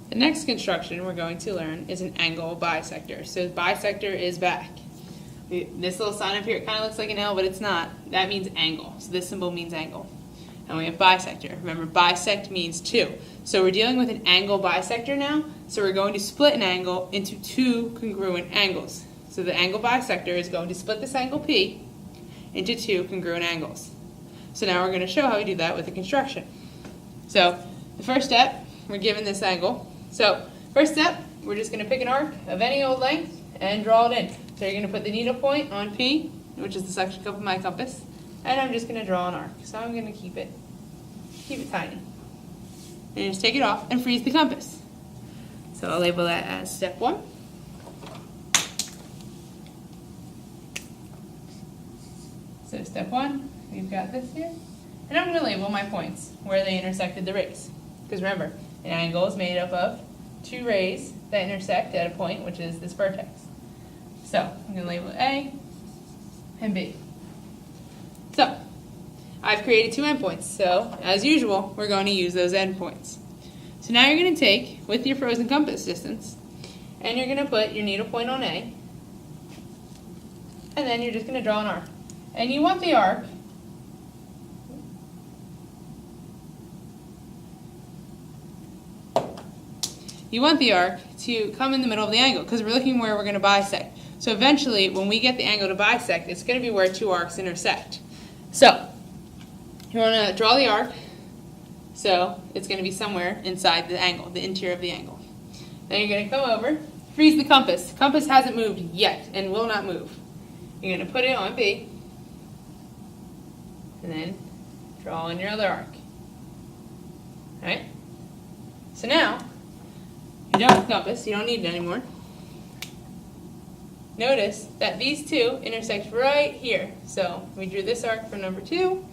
The next construction we're going to learn is an angle bisector. So bisector is back. This little sign up here, it kind of looks like an L, but it's not. That means angle. So this symbol means angle. And we have bisector. Remember, bisect means two. So we're dealing with an angle bisector now. So we're going to split an angle into two congruent angles. So the angle bisector is going to split this angle P into two congruent angles. So now we're going to show how we do that with the construction. So the first step, we're given this angle. So first step, we're just going to pick an arc of any old length and draw it in. So you're going to put the needle point on P, which is the section cup of my compass, and I'm just going to draw an arc. So I'm going to keep it tiny. And just take it off and freeze the compass. So I'll label that as step 1. So step 1, we've got this here. And I'm going to label my points where they intersected the rays. Because remember, an angle is made up of two rays that intersect at a point, which is this vertex. So I'm going to label A and B. So I've created two endpoints. So as usual, we're going to use those endpoints. So now you're going to take, with your frozen compass distance, and you're going to put your needle point on A, and then you're just going to draw an arc. And you want the arc to come in the middle of the angle, because we're looking where we're going to bisect. So eventually, when we get the angle to bisect, it's going to be where two arcs intersect. So you want to draw the arc, so it's going to be somewhere inside the angle, the interior of the angle. Then you're going to come over, freeze the compass. The compass hasn't moved yet and will not move. You're going to put it on B, and then draw in your other arc. Alright? So now, you're done with the compass, you don't need it anymore. Notice that these two intersect right here. So we drew this arc for number 2,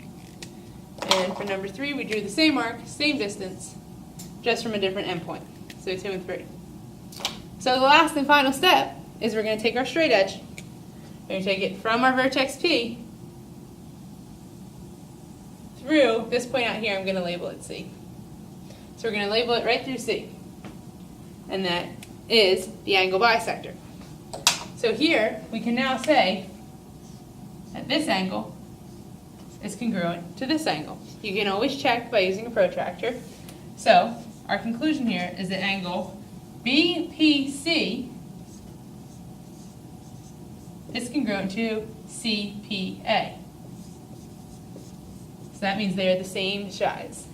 and for number 3 we drew the same arc, same distance, just from a different endpoint. So 2 and 3. So the last and final step is we're going to take our straight edge. We're going to take it from our vertex P through this point out here. I'm going to label it C. So we're going to label it right through C. And that is the angle bisector. So here we can now say that this angle is congruent to this angle. You can always check by using a protractor. So our conclusion here is that angle BPC is congruent to CPA. So that means they are the same size.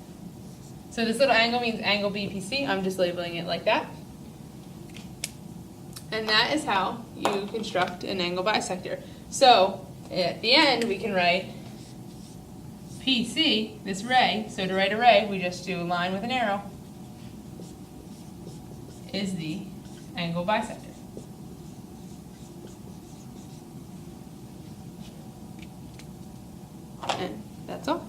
So this little angle means angle BPC. I'm just labeling it like that. And that is how you construct an angle bisector. So at the end we can write PC, this ray. So to write a ray, we just do a line with an arrow, is the angle bisector. And that's all.